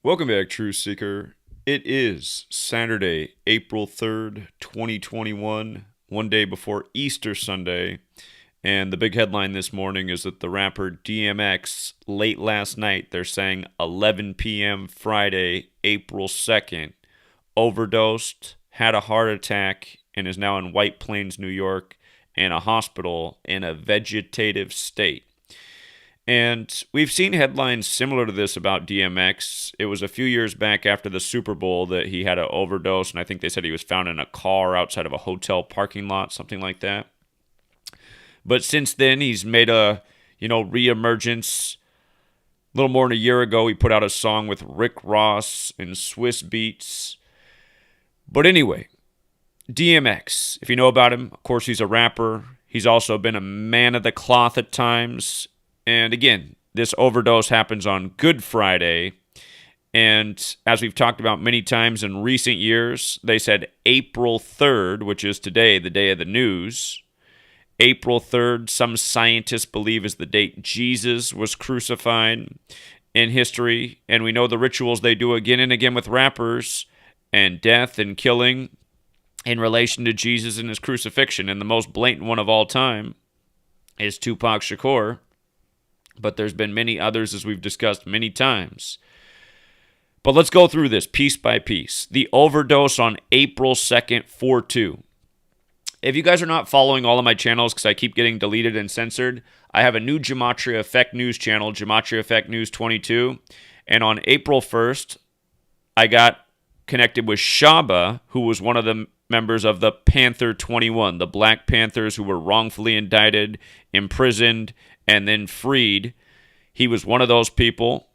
Welcome back, Truth Seeker. It is Saturday, April 3rd, 2021, one day before Easter Sunday. And the big headline this morning is that the rapper DMX, late last night, they're saying 11 p.m. Friday, April 2nd, overdosed, had a heart attack, and is now in White Plains, New York, in a hospital in a vegetative state. And we've seen headlines similar to this about DMX. It was a few years back after the Super Bowl that he had an overdose, and I think they said he was found in a car outside of a hotel parking lot, something like that. But since then, he's made a, reemergence. A little more than a year ago, he put out a song with Rick Ross and Swiss Beats. But anyway, DMX, if you know about him, of course, he's a rapper. He's also been a man of the cloth at times. And again, this overdose happens on Good Friday. And as we've talked about many times in recent years, they said April 3rd, which is today, the day of the news. April 3rd, some scientists believe, is the date Jesus was crucified in history. And we know the rituals they do again and again with rappers and death and killing in relation to Jesus and his crucifixion. And the most blatant one of all time is Tupac Shakur. But there's been many others, as we've discussed many times. But let's go through this piece by piece. The overdose on April 2nd, 4/2. If you guys are not following all of my channels because I keep getting deleted and censored, I have a new GematriaEffectNews channel, GematriaEffectNews 22. And on April 1st, I got connected with Shaba, who was one of the members of the Panther 21, the Black Panthers who were wrongfully indicted, imprisoned, and then freed. He was one of those people,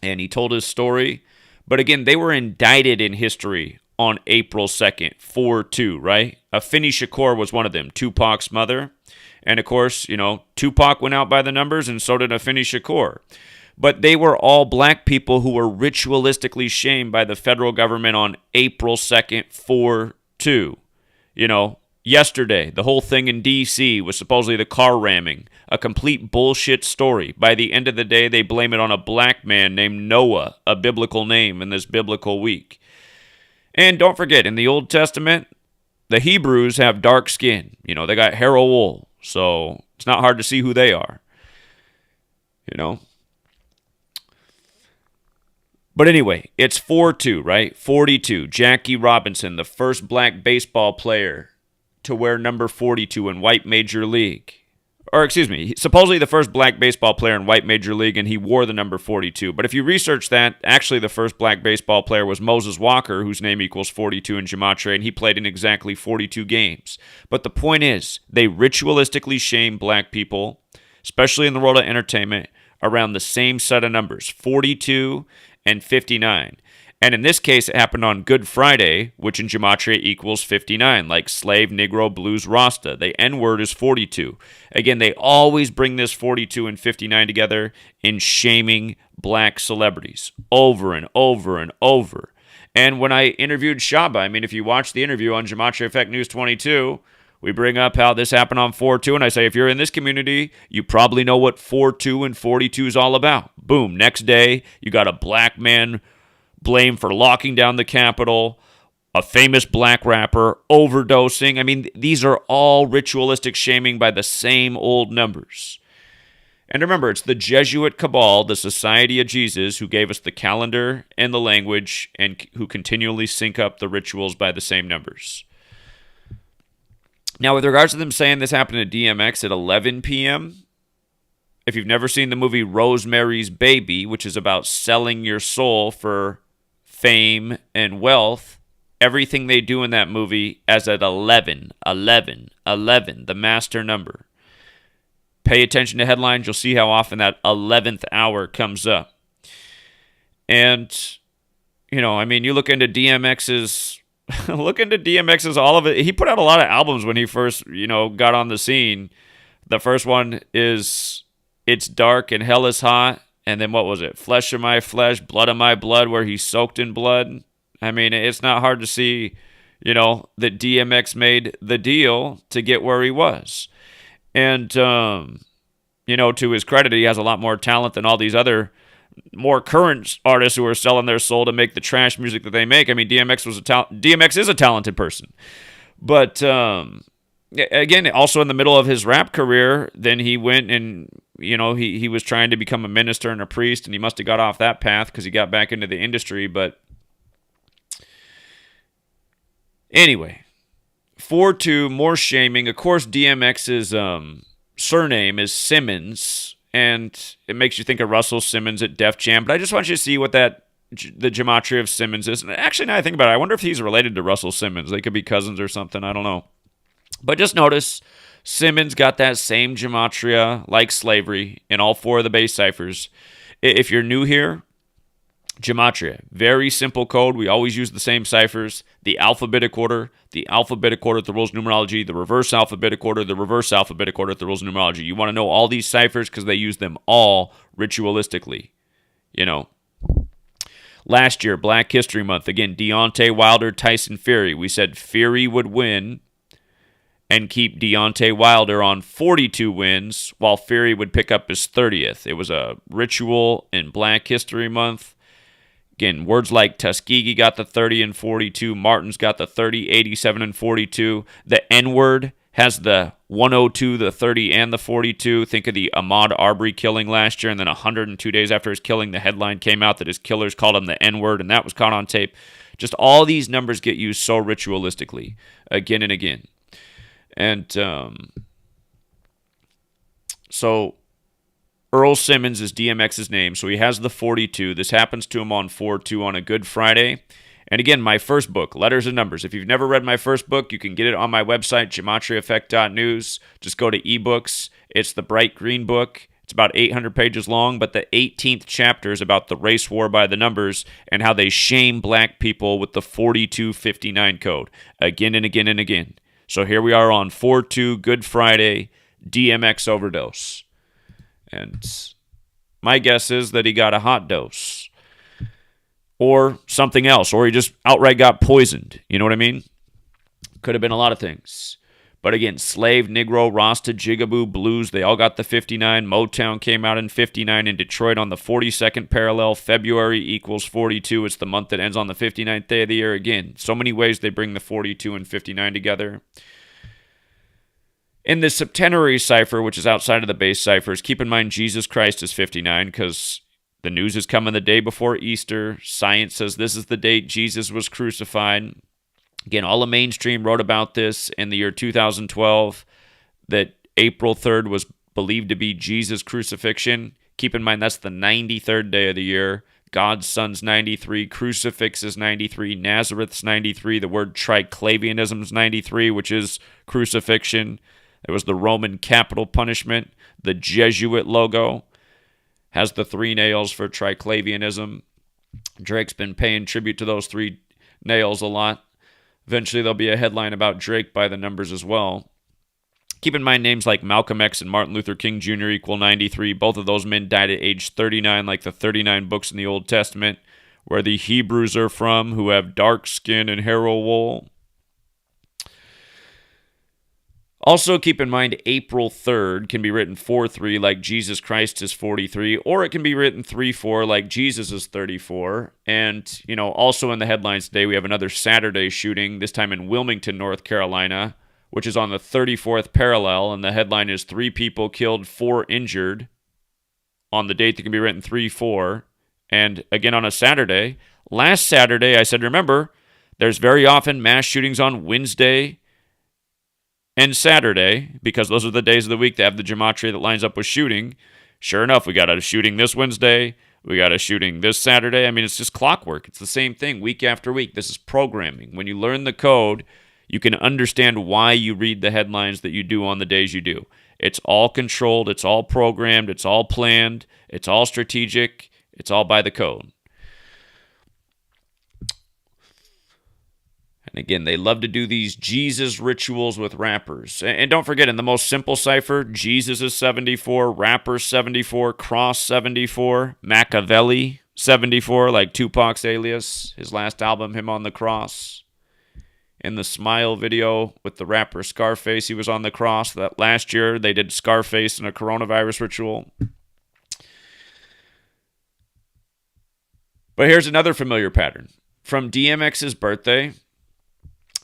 and he told his story. But again, they were indicted in history on April 2nd, 4/2, right? Afeni Shakur was one of them, Tupac's mother. And of course, Tupac went out by the numbers, and so did Afeni Shakur. But they were all black people who were ritualistically shamed by the federal government on April 2nd, 4/2. Yesterday, the whole thing in D.C. was supposedly the car ramming, a complete bullshit story. By the end of the day, they blame it on a black man named Noah, a biblical name in this biblical week. And don't forget, in the Old Testament, the Hebrews have dark skin. They got hair of wool, so it's not hard to see who they are. But anyway, it's 4/2, right? 42. Jackie Robinson, the first black baseball player to wear number 42 in white major league. Or excuse me, supposedly the first black baseball player in white major league, and he wore the number 42. But if you research that, actually the first black baseball player was Moses Walker, whose name equals 42 in Gematria, and he played in exactly 42 games. But the point is, they ritualistically shame black people, especially in the world of entertainment, around the same set of numbers, 42 and 59. And in this case, it happened on Good Friday, which in Gematria equals 59, like slave, Negro, blues, Rasta. The N-word is 42. Again, they always bring this 42 and 59 together in shaming black celebrities over and over and over. And when I interviewed Shaba, if you watch the interview on GematriaEffectNews 22, we bring up how this happened on 4/2, and I say, if you're in this community, you probably know what 4/2 and 42 is all about. Boom, next day, you got a black man blamed for locking down the Capitol, a famous black rapper overdosing. These are all ritualistic shaming by the same old numbers. And remember, it's the Jesuit cabal, the Society of Jesus, who gave us the calendar and the language and who continually sync up the rituals by the same numbers. Now, with regards to them saying this happened to DMX at 11 p.m., if you've never seen the movie Rosemary's Baby, which is about selling your soul for fame and wealth, everything they do in that movie is at 11, 11, 11, the master number. Pay attention to headlines, you'll see how often that 11th hour comes up. And, you look into DMX's all of it. He put out a lot of albums when he first, got on the scene. The first one is It's Dark and Hell is Hot. And then what was it? Flesh of My Flesh, Blood of My Blood, where he's soaked in blood. It's not hard to see, that DMX made the deal to get where he was. And, to his credit, he has a lot more talent than all these other more current artists who are selling their soul to make the trash music that they make. I mean, DMX is a talented person, but again, also in the middle of his rap career, then he went and he was trying to become a minister and a priest, and he must have got off that path because he got back into the industry. But anyway, 4-2, more shaming. Of course, DMX's surname is Simmons, and it makes you think of Russell Simmons at Def Jam. But I just want you to see what the gematria of Simmons is. And actually, now I think about it, I wonder if he's related to Russell Simmons. They could be cousins or something. I don't know. But just notice, Simmons got that same gematria like slavery in all 4 of the base ciphers. If you're new here, gematria, very simple code. We always use the same ciphers. The alphabetic order at the rules of numerology, the reverse alphabetic order at the rules of numerology. You want to know all these ciphers because they use them all ritualistically. Last year, Black History Month, again, Deontay Wilder, Tyson Fury. We said Fury would win and keep Deontay Wilder on 42 wins, while Fury would pick up his 30th. It was a ritual in Black History Month. Again, words like Tuskegee got the 30 and 42, Martin's got the 30, 87 and 42. The N-word has the 102, the 30, and the 42. Think of the Ahmaud Arbery killing last year, and then 102 days after his killing, the headline came out that his killers called him the N-word, and that was caught on tape. Just all these numbers get used so ritualistically, again and again. And so Earl Simmons is DMX's name, so he has the 42. This happens to him on 4/2 on a Good Friday. And again, my first book, Letters and Numbers. If you've never read my first book, you can get it on my website, GematriaEffectNews. Just go to ebooks. It's the bright green book. It's about 800 pages long, but the 18th chapter is about the race war by the numbers and how they shame black people with the 4259 code again and again and again. So here we are on 4/2, Good Friday, DMX overdose. And my guess is that he got a hot dose. Or something else. Or he just outright got poisoned. You know what I mean? Could have been a lot of things. But again, Slave, Negro, Rasta, Jigaboo, Blues, they all got the 59. Motown came out in 59 in Detroit on the 42nd parallel. February equals 42. It's the month that ends on the 59th day of the year. Again, so many ways they bring the 42 and 59 together. In the septenary cipher, which is outside of the base ciphers, keep in mind Jesus Christ is 59 because the news is coming the day before Easter. Science says this is the date Jesus was crucified. Again, all the mainstream wrote about this in the year 2012, that April 3rd was believed to be Jesus' crucifixion. Keep in mind, that's the 93rd day of the year. God's Son's 93, crucifix is 93, Nazareth's 93, the word triclavianism is 93, which is crucifixion. It was the Roman capital punishment. The Jesuit logo has the 3 nails for triclavianism. Drake's been paying tribute to those 3 nails a lot. Eventually, there'll be a headline about Drake by the numbers as well. Keep in mind, names like Malcolm X and Martin Luther King Jr. equal 93. Both of those men died at age 39, like the 39 books in the Old Testament, where the Hebrews are from, who have dark skin and hair wool. Also, keep in mind, April 3rd can be written 4-3, like Jesus Christ is 43, or it can be written 3-4, like Jesus is 34. And, also in the headlines today, we have another Saturday shooting, this time in Wilmington, North Carolina, which is on the 34th parallel, and the headline is 3 people killed, 4 injured, on the date that can be written 3-4. And again, on a Saturday. Last Saturday, I said, remember, there's very often mass shootings on Wednesday and Saturday, because those are the days of the week that have the gematria that lines up with shooting. Sure enough, we got a shooting this Wednesday. We got a shooting this Saturday. I mean, it's just clockwork. It's the same thing week after week. This is programming. When you learn the code, you can understand why you read the headlines that you do on the days you do. It's all controlled. It's all programmed. It's all planned. It's all strategic. It's all by the code. And again, they love to do these Jesus rituals with rappers. And don't forget, in the most simple cipher, Jesus is 74, rapper 74, cross 74, Machiavelli 74, like Tupac's alias, his last album, him on the cross. In the Smile video with the rapper Scarface, he was on the cross. That last year, they did Scarface in a coronavirus ritual. But here's another familiar pattern. From DMX's birthday,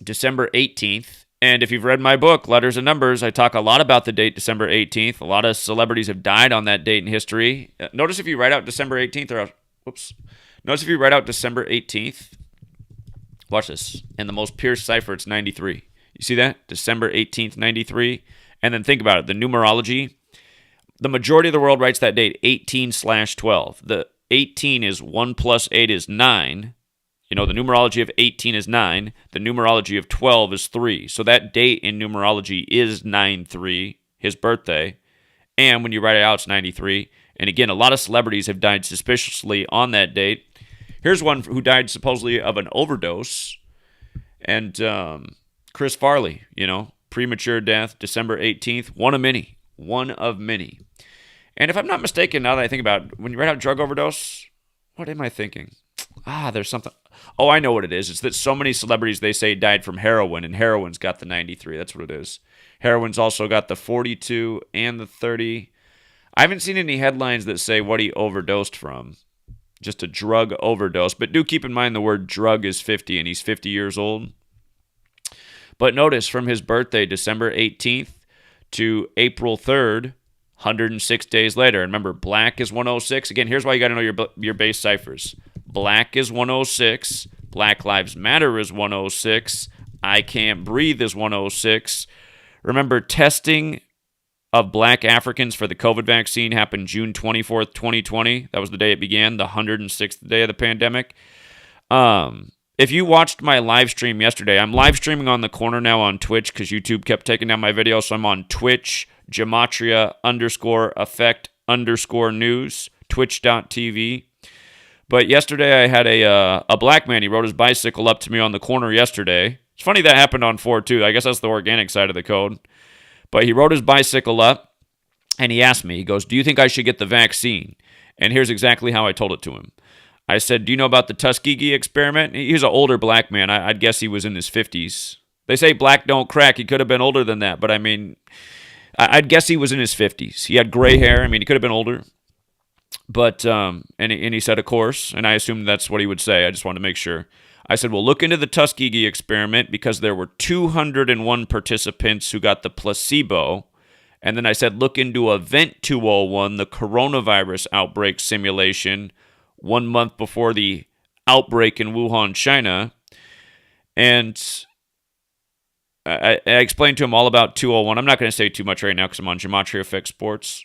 December 18th, and if you've read my book, Letters and Numbers, I talk a lot about the date December 18th. A lot of celebrities have died on that date in history. Notice if you write out December 18th, Notice if you write out December 18th, watch this, in the most pierced cipher, it's 93. You see that? December 18th, 93. And then think about it, the numerology. The majority of the world writes that date 18/12. The 18 is 1 plus 8 is 9. You know, the numerology of 18 is 9. The numerology of 12 is 3. So that date in numerology is 9/3, his birthday. And when you write it out, it's 93. And again, a lot of celebrities have died suspiciously on that date. Here's one who died supposedly of an overdose. And Chris Farley, premature death, December 18th. One of many. One of many. And if I'm not mistaken, now that I think about it, when you write out drug overdose, what am I thinking? There's something. Oh, I know what it is. It's that so many celebrities, they say, died from heroin, and heroin's got the 93. That's what it is. Heroin's also got the 42 and the 30. I haven't seen any headlines that say what he overdosed from. Just a drug overdose. But do keep in mind the word drug is 50, and he's 50 years old. But notice from his birthday, December 18th, to April 3rd, 106 days later. Remember, black is 106. Again, here's why you got to know your base ciphers. Black is 106. Black Lives Matter is 106. I Can't Breathe is 106. Remember, testing of black Africans for the COVID vaccine happened June 24th, 2020. That was the day it began, the 106th day of the pandemic. If you watched my live stream yesterday, I'm live streaming on the corner now on Twitch because YouTube kept taking down my video. So I'm on Twitch, Gematria_Effect_News, twitch.tv. But yesterday I had a black man. He rode his bicycle up to me on the corner yesterday. It's funny that happened on 4 too. I guess that's the organic side of the code. But he rode his bicycle up and he asked me, he goes, "Do you think I should get the vaccine?" And here's exactly how I told it to him. I said, "Do you know about the Tuskegee experiment?" He was an older black man. I'd guess he was in his 50s. They say black don't crack. He could have been older than that. But I mean, I'd guess he was in his 50s. He had gray hair. I mean, he could have been older. But, and he said, of course. And I assumed that's what he would say. I just wanted to make sure. I said, well, look into the Tuskegee experiment because there were 201 participants who got the placebo. And then I said, look into Event 201, the coronavirus outbreak simulation, 1 month before the outbreak in Wuhan, China. And I explained to him all about 201. I'm not going to say too much right now because I'm on Gematria Effect Sports.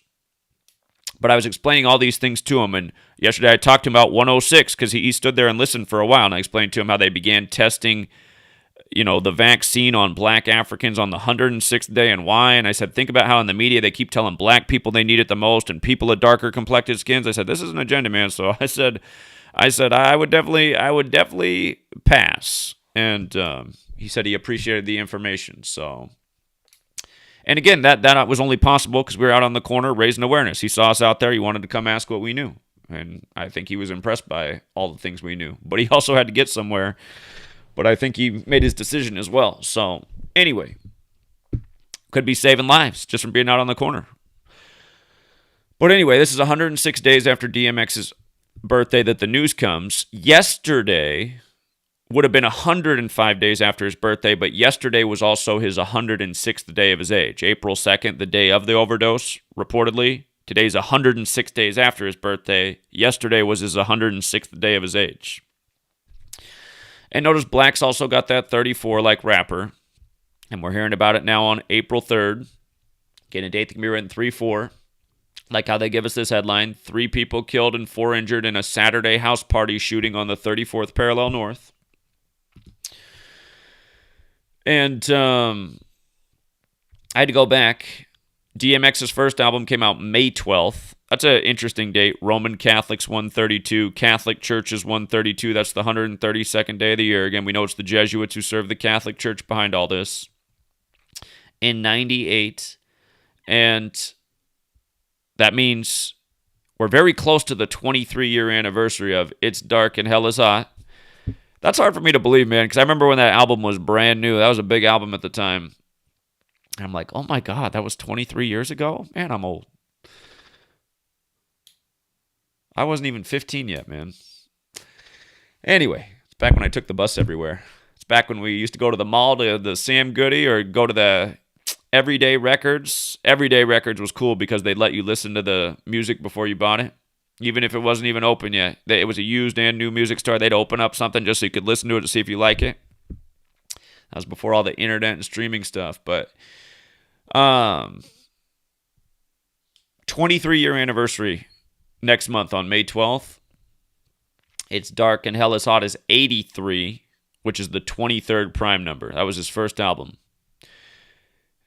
But I was explaining all these things to him. And yesterday I talked to him about 106 because he stood there and listened for a while. And I explained to him how they began testing, the vaccine on black Africans on the 106th day and why. And I said, think about how in the media they keep telling black people they need it the most and people with darker complected skins. I said, this is an agenda, man. So I said I would definitely pass. And he said he appreciated the information. So, and again, that was only possible because we were out on the corner raising awareness. He saw us out there. He wanted to come ask what we knew. And I think he was impressed by all the things we knew. But he also had to get somewhere. But I think he made his decision as well. So, anyway, could be saving lives just from being out on the corner. But anyway, this is 106 days after DMX's birthday that the news comes. Yesterday would have been 105 days after his birthday, but yesterday was also his 106th day of his age. April 2nd, the day of the overdose, reportedly. Today's 106 days after his birthday. Yesterday was his 106th day of his age. And notice Black's also got that 34 like rapper. And we're hearing about it now on April 3rd. Getting a date that can be written 3-4. Like how they give us this headline. 3 people killed and 4 injured in a Saturday house party shooting on the 34th parallel north. And I had to go back. DMX's first album came out May 12th. That's an interesting date. Roman Catholics 132, Catholic Churches 132. That's the 132nd day of the year. Again, we know it's the Jesuits who serve the Catholic Church behind all this. In 98. And that means we're very close to the 23-year anniversary of It's Dark and Hell is Hot. That's hard for me to believe, man, because I remember when that album was brand new. That was a big album at the time. And I'm like, oh my God, that was 23 years ago? Man, I'm old. I wasn't even 15 yet, man. Anyway, it's back when I took the bus everywhere. It's back when we used to go to the mall to the Sam Goody or go to the Everyday Records. Everyday Records was cool because they'd let you listen to the music before you bought it. Even if it wasn't even open yet. It was a used and new music store. They'd open up something just so you could listen to it to see if you like it. That was before all the internet and streaming stuff. But 23-year anniversary next month on May 12th. It's Dark and Hell is Hot is 83, which is the 23rd prime number. That was his first album.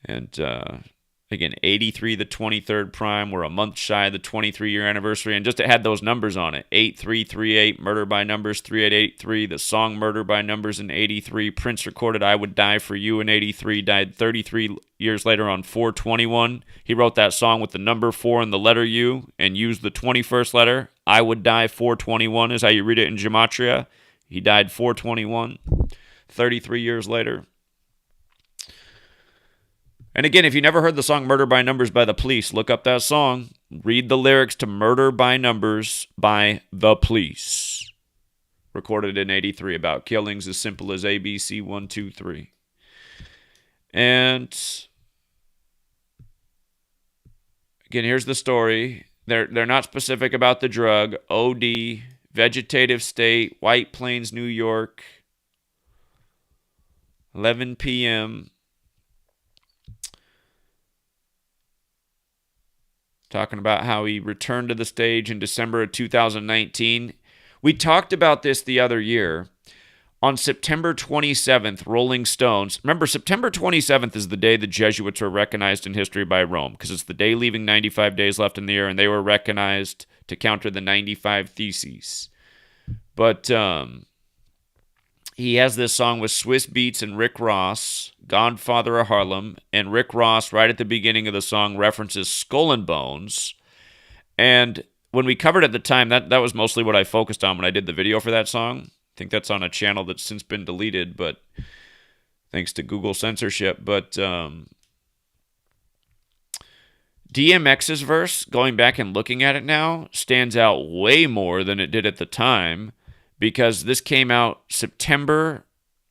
And again, 83, the 23rd prime. We're a month shy of the 23-year anniversary. And just it had those numbers on it. 8338, Murder by Numbers, 3883. The song Murder by Numbers in 83. Prince recorded I Would Die For You in 83. Died 33 years later on 421. He wrote that song with the number 4 and the letter U and used the 21st letter. I Would Die 421 is how you read it in Gematria. He died 421, 33 years later. And again, if you never heard the song Murder by Numbers by The Police, look up that song. Read the lyrics to Murder by Numbers by The Police. Recorded in 83 about killings as simple as ABC 1, 2, 3. And again, here's the story. They're not specific about the drug. OD, vegetative state, White Plains, New York, 11 p.m., talking about how he returned to the stage in December of 2019. We talked about this the other year. On September 27th, Rolling Stones. Remember, September 27th is the day the Jesuits were recognized in history by Rome, because it's the day leaving 95 days left in the year, and they were recognized to counter the 95 Theses. But he has this song with Swiss Beats and Rick Ross, Godfather of Harlem, and Rick Ross, right at the beginning of the song, references Skull and Bones. And when we covered at the time, that was mostly what I focused on when I did the video for that song. I think that's on a channel that's since been deleted, but thanks to Google censorship. But DMX's verse, going back and looking at it now, stands out way more than it did at the time, because this came out September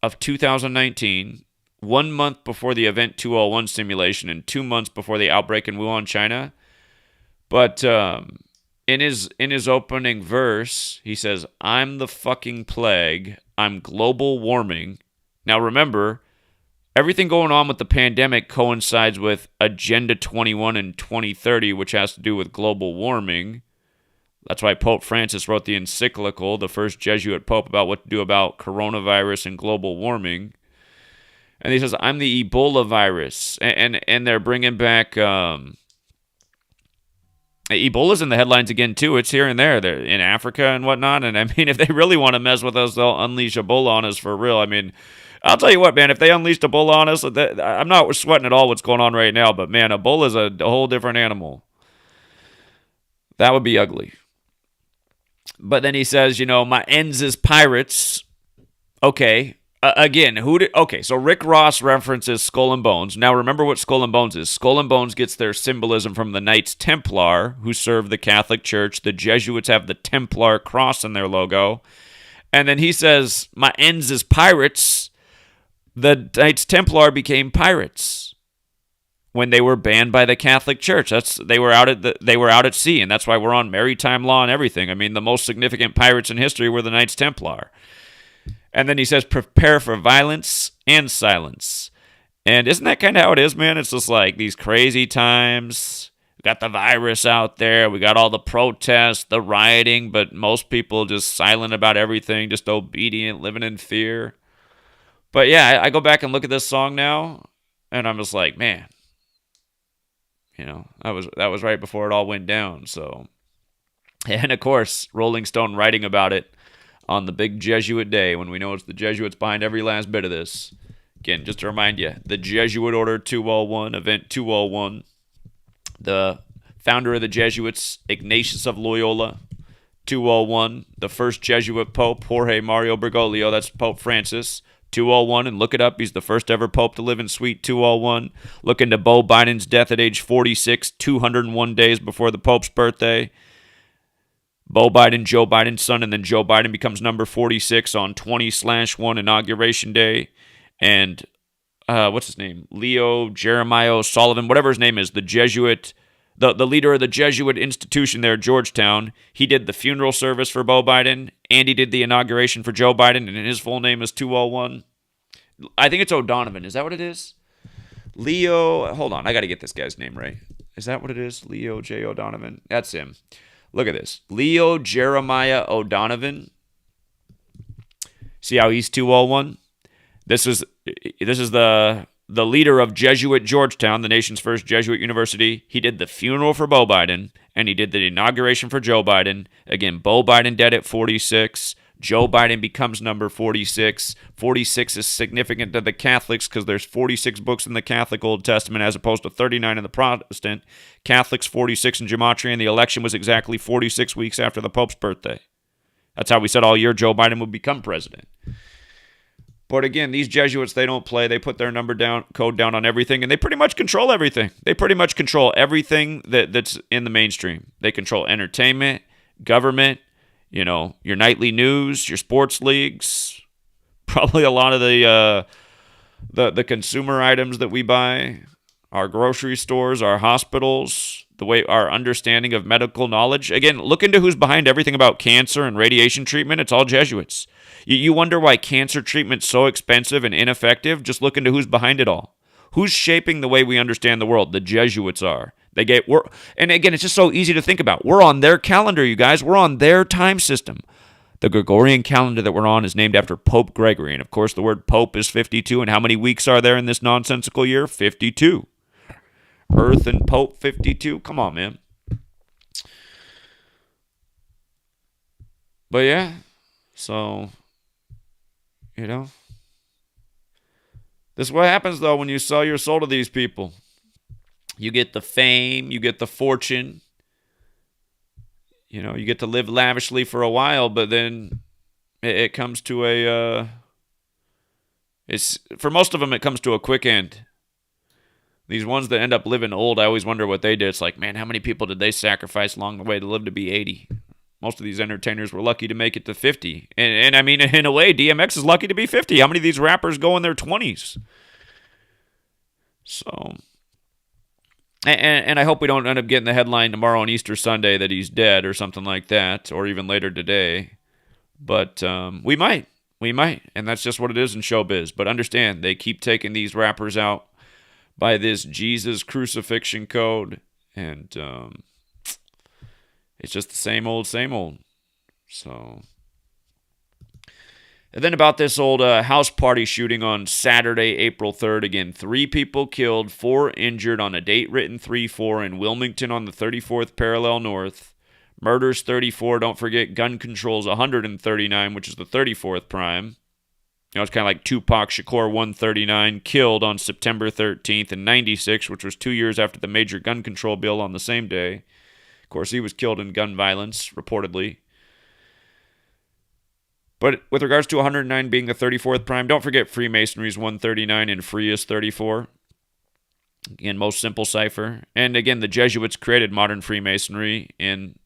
of 2019, 1 month before the Event 201 simulation and 2 months before the outbreak in Wuhan, China. But in his opening verse, he says, I'm the fucking plague. I'm global warming. Now remember, everything going on with the pandemic coincides with Agenda 21 and 2030, which has to do with global warming. That's why Pope Francis wrote the encyclical, the first Jesuit pope, about what to do about coronavirus and global warming. And he says, I'm the Ebola virus. And they're bringing back... Ebola's in the headlines again, too. It's here and there. They're in Africa and whatnot. And, I mean, if they really want to mess with us, they'll unleash Ebola on us for real. I mean, I'll tell you what, man. If they unleashed Ebola on us, I'm not sweating at all what's going on right now. But, man, Ebola's a whole different animal. That would be ugly. But then he says, my ends is pirates. Okay. Again, so Rick Ross references Skull and Bones. Now remember what Skull and Bones is. Skull and Bones gets their symbolism from the Knights Templar, who serve the Catholic Church. The Jesuits have the Templar cross in their logo. And then he says, my ends is pirates. The Knights Templar became pirates when they were banned by the Catholic Church. They were out at sea, and that's why we're on maritime law and everything. I mean, the most significant pirates in history were the Knights Templar. And then he says, prepare for violence and silence. And isn't that kind of how it is, man? It's just like these crazy times. We got the virus out there. We got all the protests, the rioting, but most people just silent about everything, just obedient, living in fear. But yeah, I go back and look at this song now, and I'm just like, man, that was right before it all went down. So, and of course, Rolling Stone writing about it on the big Jesuit day, when we know it's the Jesuits behind every last bit of this. Again, just to remind you, the Jesuit Order 201, Event 201, the founder of the Jesuits, Ignatius of Loyola, 201, the first Jesuit Pope, Jorge Mario Bergoglio, that's Pope Francis, 201, and look it up, he's the first ever Pope to live in Suite 201. Look into Beau Biden's death at age 46, 201 days before the Pope's birthday. Beau Biden, Joe Biden's son, and then Joe Biden becomes number 46 on 20/1 Inauguration Day. And what's his name? Leo Jeremiah Sullivan, whatever his name is, the Jesuit, the leader of the Jesuit institution there at Georgetown. He did the funeral service for Beau Biden, and he did the inauguration for Joe Biden, and his full name is 201. I think it's O'Donovan. Is that what it is? Leo, hold on, I got to get this guy's name right. Is that what it is? Leo J. O'Donovan? That's him. Look at this. Leo Jeremiah O'Donovan. See how he's 201? This is the leader of Jesuit Georgetown, the nation's first Jesuit university. He did the funeral for Beau Biden, and he did the inauguration for Joe Biden. Again, Beau Biden dead at 46. Joe Biden becomes number 46. 46 is significant to the Catholics because there's 46 books in the Catholic Old Testament as opposed to 39 in the Protestant. Catholics 46 in Gematria, and the election was exactly 46 weeks after the Pope's birthday. That's how we said all year Joe Biden would become president. But again, these Jesuits, they don't play. They put their code down on everything, and they pretty much control everything. They pretty much control everything that's in the mainstream. They control entertainment, government, your nightly news, your sports leagues, probably a lot of the consumer items that we buy, our grocery stores, our hospitals, the way our understanding of medical knowledge. Again, look into who's behind everything about cancer and radiation treatment. It's all Jesuits. You wonder why cancer treatment's so expensive and ineffective? Just look into who's behind it all. Who's shaping the way we understand the world? The Jesuits are. And again, it's just so easy to think about. We're on their calendar, you guys. We're on their time system. The Gregorian calendar that we're on is named after Pope Gregory. And of course, the word Pope is 52. And how many weeks are there in this nonsensical year? 52. Earth and Pope 52. Come on, man. But yeah, so, this is what happens, though, when you sell your soul to these people. You get the fame, you get the fortune, you get to live lavishly for a while, but then it comes to for most of them, it comes to a quick end. These ones that end up living old, I always wonder what they did. It's like, man, how many people did they sacrifice along the way to live to be 80? Most of these entertainers were lucky to make it to 50. And I mean, in a way, DMX is lucky to be 50. How many of these rappers go in their 20s? So, and I hope we don't end up getting the headline tomorrow on Easter Sunday that he's dead or something like that, or even later today. But we might. And that's just what it is in showbiz. But understand, they keep taking these rappers out by this Jesus crucifixion code. And it's just the same old, same old. So, and then about this old house party shooting on Saturday, April 3rd. Again, 3 people killed, 4 injured on a date written 3-4 in Wilmington on the 34th parallel north. Murders 34. Don't forget gun control's 139, which is the 34th prime. It's kind of like Tupac Shakur 139 killed on September 13th in 96, which was 2 years after the major gun control bill on the same day. Of course, he was killed in gun violence, reportedly. But with regards to 109 being the 34th prime, don't forget Freemasonry's 139 and Free is 34. Again, most simple cipher. And again, the Jesuits created modern Freemasonry in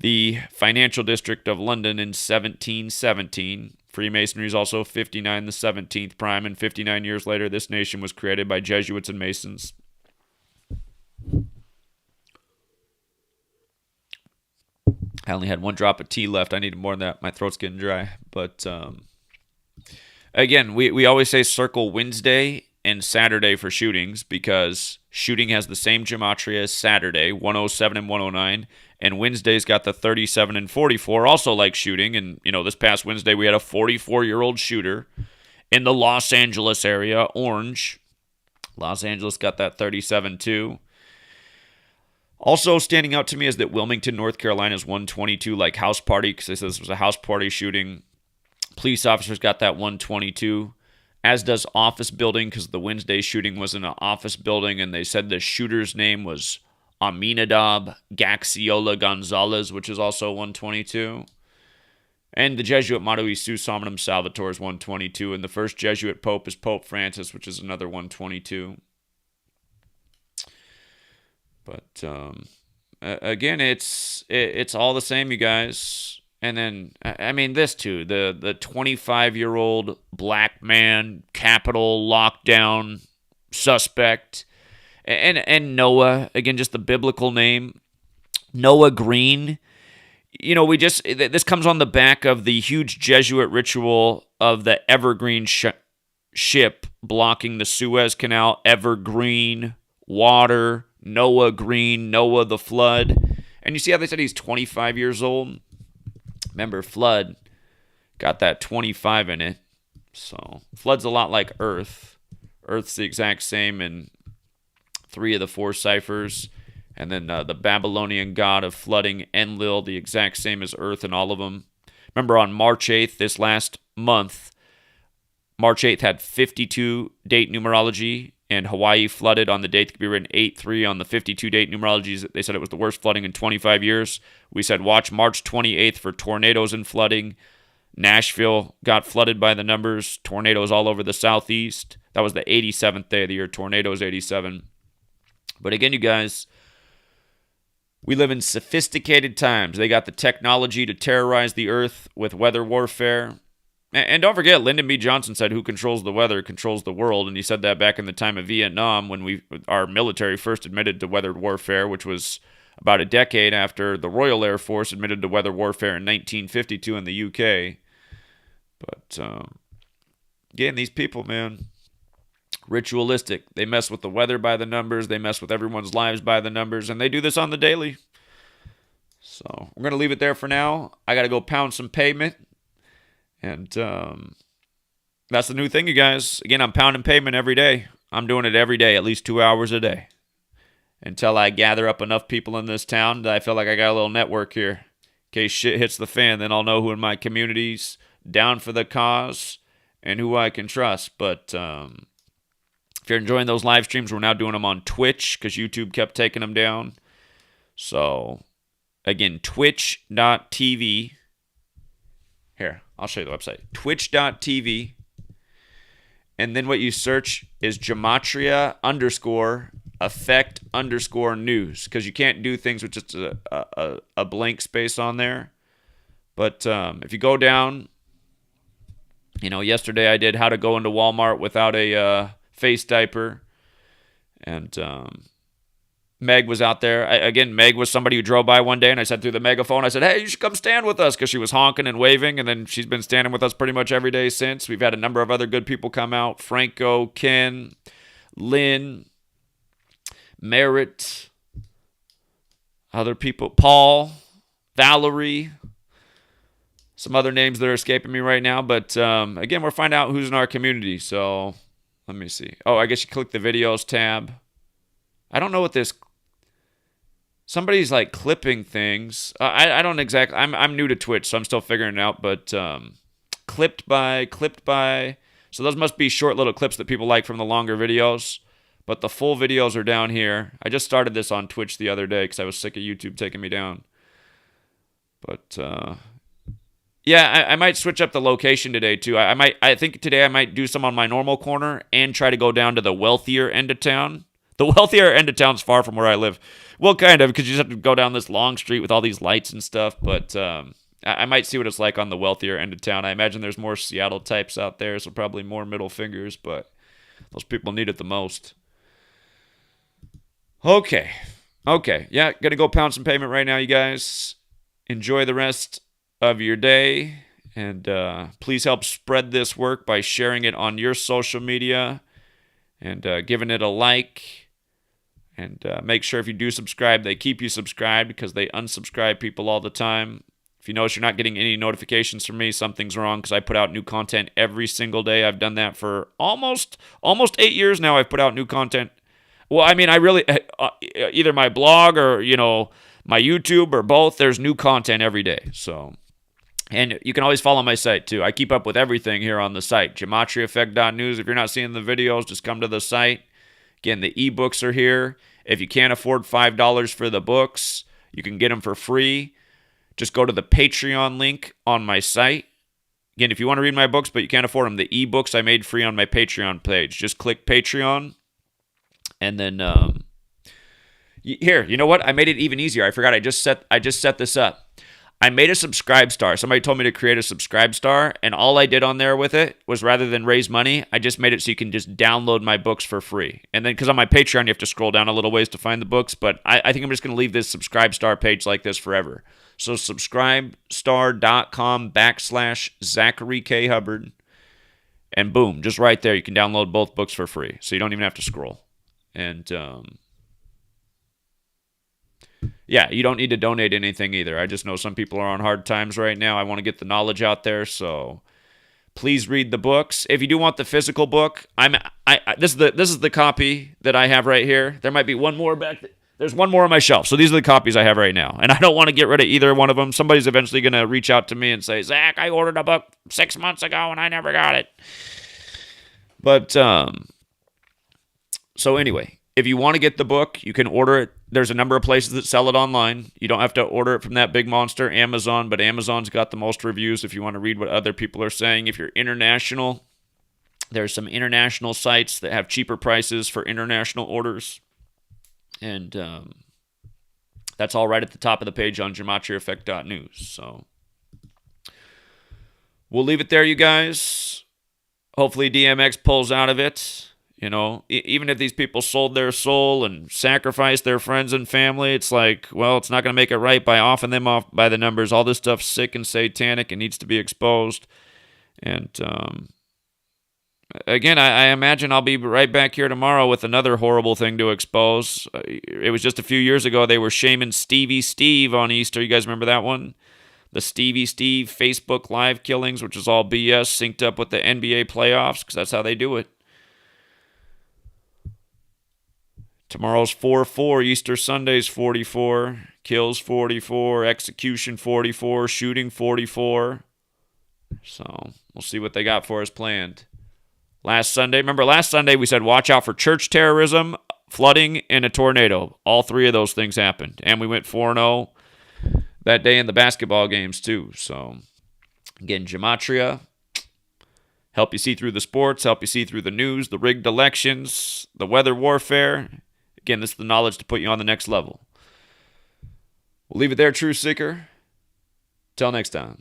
the financial district of London in 1717. Freemasonry is also 59, the 17th prime, and 59 years later, this nation was created by Jesuits and Masons. I only had 1 drop of tea left. I needed more than that. My throat's getting dry. But again, we always say circle Wednesday and Saturday for shootings because shooting has the same gematria as Saturday, 107 and 109. And Wednesday's got the 37 and 44, also like shooting. And, this past Wednesday we had a 44-year-old shooter in the Los Angeles area, Orange. Los Angeles got that 37 too. Also standing out to me is that Wilmington, North Carolina is 122, like house party, because this was a house party shooting. Police officers got that 122, as does office building, because the Wednesday shooting was in an office building, and they said the shooter's name was Aminadab Gaxiola Gonzalez, which is also 122. And the Jesuit motto is Sus Hominum Salvator is 122, and the first Jesuit pope is Pope Francis, which is another 122. But again, it's all the same, you guys. And then, I mean, this too, the 25-year-old black man, Capitol lockdown suspect, and Noah, again, just the biblical name, Noah Green. You know, this comes on the back of the huge Jesuit ritual of the Evergreen ship blocking the Suez Canal. Evergreen, water, Noah Green, Noah the flood. And you see how they said he's 25 years old? Remember, flood got that 25 in it. So flood's a lot like Earth. Earth's the exact same in 3 of the 4 ciphers. And then the Babylonian god of flooding, Enlil, the exact same as Earth in all of them. Remember on March 8th, this last month, March 8th had 52 date numerology, and Hawaii flooded on the date that could be written 8-3 on the 52 date numerologies. They said it was the worst flooding in 25 years. We said watch March 28th for tornadoes and flooding. Nashville got flooded by the numbers. Tornadoes all over the southeast. That was the 87th day of the year. Tornadoes 87. But again, you guys, we live in sophisticated times. They got the technology to terrorize the earth with weather warfare. And don't forget, Lyndon B. Johnson said, who controls the weather controls the world. And he said that back in the time of Vietnam when our military first admitted to weather warfare, which was about a decade after the Royal Air Force admitted to weather warfare in 1952 in the UK. But, again, these people, man, ritualistic. They mess with the weather by the numbers. They mess with everyone's lives by the numbers. And they do this on the daily. So we're going to leave it there for now. I got to go pound some pavement. And that's the new thing, you guys. Again, I'm pounding pavement every day. I'm doing it every day, at least 2 hours a day. Until I gather up enough people in this town that I feel like I got a little network here. In case shit hits the fan, then I'll know who in my community's down for the cause and who I can trust. But if you're enjoying those live streams, we're now doing them on Twitch because YouTube kept taking them down. So, again, twitch.tv. Here, I'll show you the website. Twitch.tv. And then what you search is GematriaEffectNews. Because you can't do things with just a blank space on there. But if you go down, you know, yesterday I did how to go into Walmart without a face diaper. And Meg was out there. Again, Meg was somebody who drove by one day, and I said through the megaphone, I said, hey, you should come stand with us, because she was honking and waving, and then she's been standing with us pretty much every day since. We've had a number of other good people come out. Franco, Ken, Lynn, Merritt, other people, Paul, Valerie, some other names that are escaping me right now. But again, we're finding out who's in our community. So let me see. Oh, I guess you click the videos tab. I don't know what this... Somebody's like clipping things. I don't exactly... I'm new to Twitch, so I'm still figuring it out. But clipped by... So those must be short little clips that people like from the longer videos. But the full videos are down here. I just started this on Twitch the other day because I was sick of YouTube taking me down. But yeah, I might switch up the location today too. I think today I might do some on my normal corner and try to go down to the wealthier end of town. The wealthier end of town's far from where I live. Well, kind of, because you just have to go down this long street with all these lights and stuff. But I might see what it's like on the wealthier end of town. I imagine there's more Seattle types out there, so probably more middle fingers. But those people need it the most. Okay. Yeah, gonna go pound some pavement right now, you guys. Enjoy the rest of your day. And please help spread this work by sharing it on your social media and giving it a like. And make sure if you do subscribe, they keep you subscribed because they unsubscribe people all the time. If you notice you're not getting any notifications from me, something's wrong because I put out new content every single day. I've done that for almost 8 years now. I've put out new content. Well, I mean, I really, either my blog or, you know, my YouTube or both, there's new content every day. So, and you can always follow my site too. I keep up with everything here on the site, GematriaEffectNews. If you're not seeing the videos, just come to the site. Again, the ebooks are here. If you can't afford $5 for the books, you can get them for free. Just go to the Patreon link on my site. Again, if you want to read my books, but you can't afford them, the ebooks I made free on my Patreon page. Just click Patreon. And then, Here, you know what? I made it even easier. I forgot. I just set this up. I made a subscribe star. Somebody told me to create a subscribe star, and all I did on there with it was rather than raise money, I just made it so you can just download my books for free. And then, because on my Patreon, you have to scroll down a little ways to find the books, but I think I'm just going to leave this subscribe star page like this forever. So subscribestar.com/Zachary K. Hubbard, and boom, just right there, you can download both books for free. So you don't even have to scroll. And, yeah, you don't need to donate anything either. I just know some people are on hard times right now. I want to get the knowledge out there, so please read the books. If you do want the physical book, this is the copy that I have right here. There might be one more back. There's one more on my shelf. So these are the copies I have right now, and I don't want to get rid of either one of them. Somebody's eventually going to reach out to me and say, "Zach, I ordered a book 6 months ago and I never got it." But so anyway, if you want to get the book, you can order it. There's a number of places that sell it online. You don't have to order it from that big monster, Amazon, but Amazon's got the most reviews if you want to read what other people are saying. If you're international, there's some international sites that have cheaper prices for international orders. And that's all right at the top of the page on GematriaEffectNews. So we'll leave it there, you guys. Hopefully DMX pulls out of it. You know, even if these people sold their soul and sacrificed their friends and family, it's like, well, it's not going to make it right by offing them off by the numbers. All this stuff's sick and satanic and needs to be exposed. And again, I imagine I'll be right back here tomorrow with another horrible thing to expose. It was just a few years ago they were shaming Stevie Steve on Easter. You guys remember that one? The Stevie Steve Facebook live killings, which is all BS, synced up with the NBA playoffs, because that's how they do it. Tomorrow's 4-4, Easter Sunday's 44, kills 44, execution 44, shooting 44. So we'll see what they got for us planned. Last Sunday we said watch out for church terrorism, flooding, and a tornado. All three of those things happened. And we went 4-0 that day in the basketball games too. So again, Gematria, help you see through the sports, help you see through the news, the rigged elections, the weather warfare. Again, this is the knowledge to put you on the next level. We'll leave it there, True Seeker. Till next time.